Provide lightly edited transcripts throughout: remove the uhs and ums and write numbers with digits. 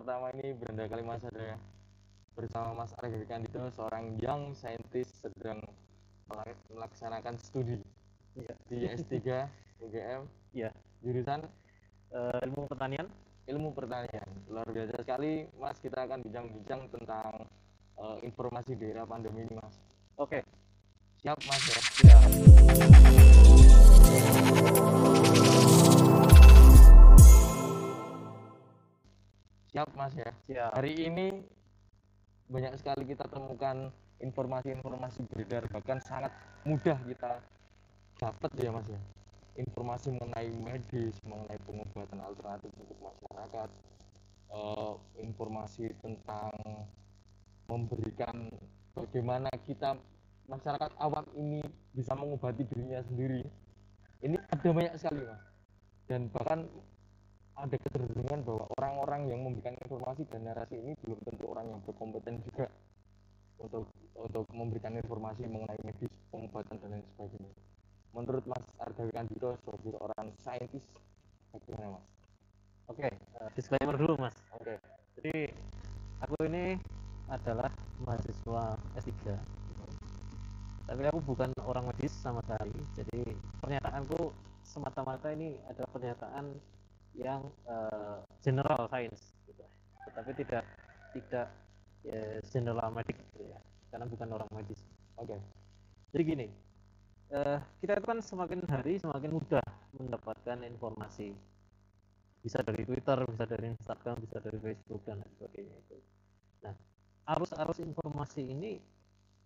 pertama ini beranda kali Mas ada bersama Mas Arga Kandido, seorang young scientist sedang melaksanakan studi di S3 UGM. Jurusan Ilmu pertanian. Luar biasa sekali Mas, kita akan bincang-bincang tentang informasi di era pandemi ini Mas. Oke. Siap Mas ya? Siap Mas ya? Siap. Hari ini banyak sekali kita temukan informasi-informasi beredar, bahkan sangat mudah kita dapat ya Mas ya, informasi mengenai medis, mengenai pengobatan alternatif untuk masyarakat, informasi tentang memberikan bagaimana kita masyarakat awam ini bisa mengobati dirinya sendiri. Ini ada banyak sekali Mas, dan bahkan ada kecenderungan bahwa orang-orang yang memberikan informasi dan narasi ini belum tentu orang yang berkompeten juga untuk memberikan informasi mengenai medis, pengobatan dan lain sebagainya. Menurut Mas Arga Kandido sebagai orang saintis, bagaimana Mas? Oke, disclaimer dulu Mas. Oke. Jadi aku ini adalah mahasiswa S3, tapi aku bukan orang medis sama sekali. Jadi pernyataanku semata-mata ini adalah pernyataan yang general science gitu, tetapi tidak general medik gitu ya, karena bukan orang medis. Oke. Jadi gini, kita itu kan semakin hari semakin mudah mendapatkan informasi, bisa dari Twitter, bisa dari Instagram, bisa dari Facebook dan lain sebagainya itu. Nah, arus informasi ini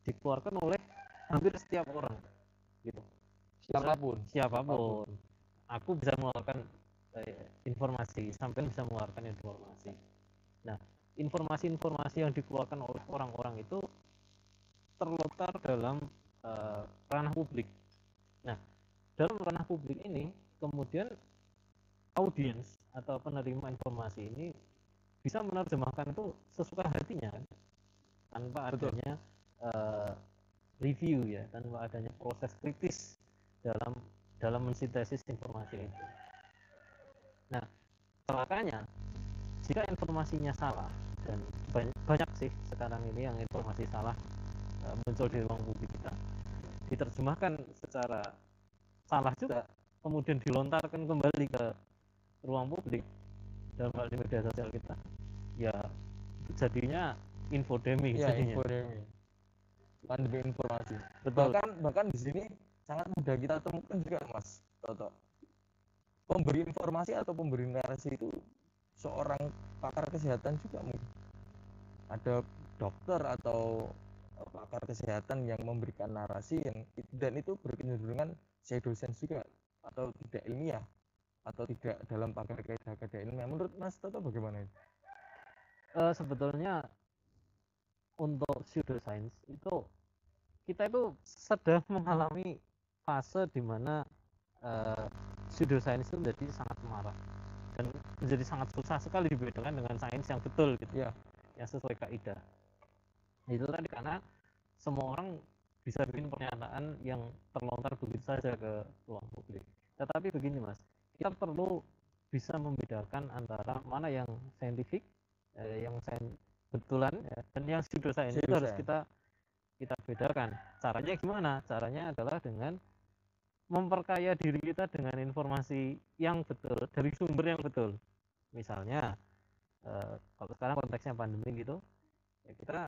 dikeluarkan oleh hampir setiap orang gitu, siapapun. Aku bisa mengeluarkan informasi, sampai bisa mengeluarkan informasi. Nah, informasi-informasi yang dikeluarkan oleh orang-orang itu terlontar dalam ranah publik. Nah, dalam ranah publik ini kemudian audiens atau penerima informasi ini bisa menerjemahkan itu sesuka hatinya kan? Tanpa adanya review ya, tanpa adanya proses kritis dalam mensintesis informasi itu. Nah, celakanya jika informasinya salah, dan banyak sih sekarang ini yang informasi salah muncul di ruang publik kita, diterjemahkan secara salah juga, kemudian dilontarkan kembali ke ruang publik dalam hal di media sosial kita, ya jadinya infodemi. Pandemi informasi. Betul. Bahkan di sini sangat mudah kita temukan juga Mas Toto, pemberi informasi atau pemberi narasi itu seorang pakar kesehatan juga mungkin. Ada dokter atau pakar kesehatan yang memberikan narasi dan itu berkecenderungan pseudoscience juga, atau tidak ilmiah, atau tidak dalam pakar kaidah ilmiah. Menurut Mas Toto bagaimana itu? Sebetulnya untuk pseudoscience itu kita itu sedang mengalami fase di mana pseudoscience itu menjadi sangat marah dan menjadi sangat susah sekali dibedakan dengan sains yang betul gitu ya, yang sesuai kaidah. Itu tadi karena semua orang bisa bikin pernyataan yang terlontar begitu saja ke ruang publik. Tetapi begini Mas, kita perlu bisa membedakan antara mana yang saintifik, yang betulan ya, dan yang pseudoscience. Itu harus kita bedakan. Caranya gimana? Caranya adalah dengan memperkaya diri kita dengan informasi yang betul dari sumber yang betul. Misalnya kalau sekarang konteksnya pandemi gitu, ya kita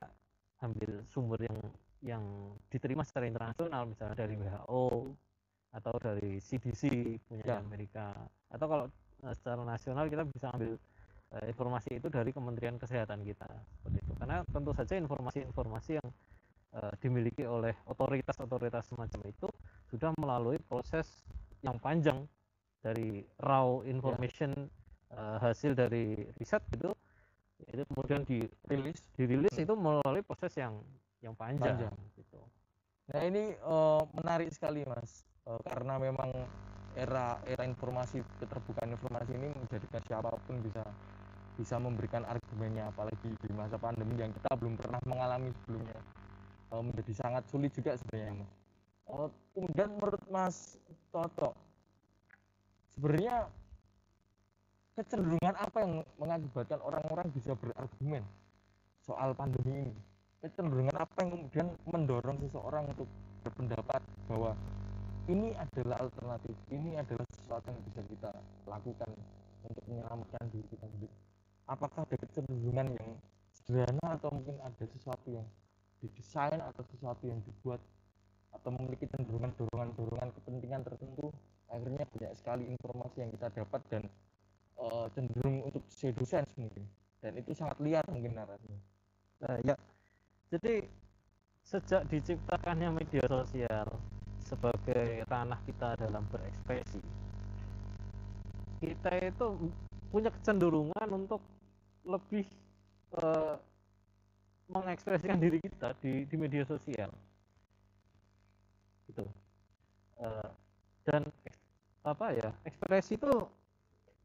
ambil sumber yang diterima secara internasional, misalnya dari WHO atau dari CDC punya Amerika, atau kalau secara nasional kita bisa ambil informasi itu dari Kementerian Kesehatan kita, seperti itu. Karena tentu saja informasi-informasi yang dimiliki oleh otoritas-otoritas semacam itu sudah melalui proses yang panjang dari raw information, hasil dari riset gitu, itu kemudian dirilis itu melalui proses yang panjang. Gitu. Nah ini menarik sekali Mas, karena memang era informasi, keterbukaan informasi ini menjadikan siapapun bisa memberikan argumennya, apalagi di masa pandemi yang kita belum pernah mengalami sebelumnya, menjadi sangat sulit juga sebenarnya Mas. Kemudian menurut Mas Toto, sebenarnya kecenderungan apa yang mengakibatkan orang-orang bisa berargumen soal pandemi ini? Kecenderungan apa yang kemudian mendorong seseorang untuk berpendapat bahwa ini adalah alternatif, ini adalah sesuatu yang bisa kita lakukan untuk menyelamatkan diri kita sendiri? Apakah ada kecenderungan yang sederhana atau mungkin ada sesuatu yang didesain atau sesuatu yang dibuat atau memiliki dorongan-dorongan kepentingan tertentu, akhirnya banyak sekali informasi yang kita dapat dan cenderung untuk pseudosense mungkin, dan itu sangat liar mungkin narasinya. Ya, jadi sejak diciptakannya media sosial sebagai ranah kita dalam berekspresi, kita itu punya kecenderungan untuk lebih mengekspresikan diri kita di media sosial gitu. Dan ekspresi itu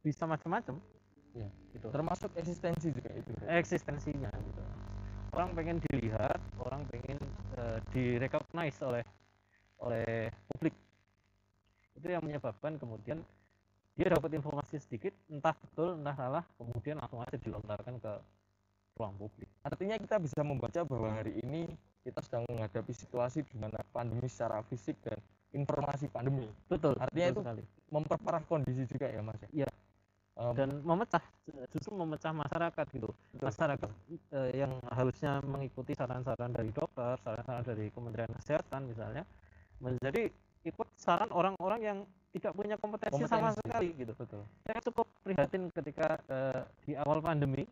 bisa macam-macam Ya, gitu, termasuk eksistensi juga itu. eksistensinya gitu. Orang pengen dilihat, orang pengen direcognize oleh publik. Itu yang menyebabkan kemudian dia dapat informasi sedikit, entah betul entah salah, kemudian langsung aja dilontarkan ke ruang publik. Artinya kita bisa membaca bahwa hari ini kita sedang menghadapi situasi di mana pandemi secara fisik dan informasi pandemi. Betul. Artinya betul itu sekali. memperparah kondisi juga ya Mas. Iya. Dan justru memecah masyarakat gitu. Betul. Masyarakat yang harusnya mengikuti saran-saran dari dokter, saran-saran dari Kementerian Kesehatan misalnya, menjadi ikut saran orang-orang yang tidak punya kompetensi sama sekali gitu. Betul. Saya cukup prihatin ketika di awal pandemi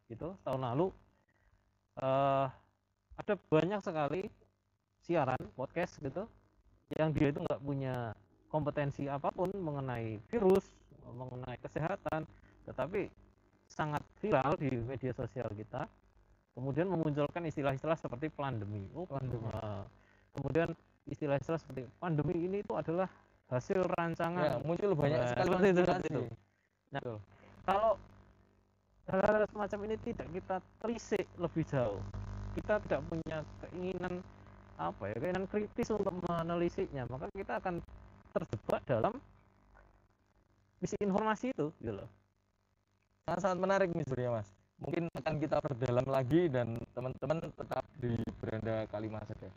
gitu tahun lalu ada banyak sekali siaran podcast gitu yang dia itu nggak punya kompetensi apapun mengenai virus, mengenai kesehatan, tetapi sangat viral di media sosial kita, kemudian memunculkan istilah-istilah seperti pandemi. Kemudian istilah-istilah seperti pandemi ini itu adalah hasil rancangan. Ya, muncul banyak sekali itu. Nah, kalau hal-hal semacam ini tidak kita telisik lebih jauh, kita tidak punya keinginan keinginan kritis untuk menelisiknya, maka kita akan terjebak dalam misi informasi itu gitu loh. Sangat menarik nih sebenarnya Mas. Mungkin akan kita perdalam lagi dan teman-teman tetap di Beranda Kalimasak ya.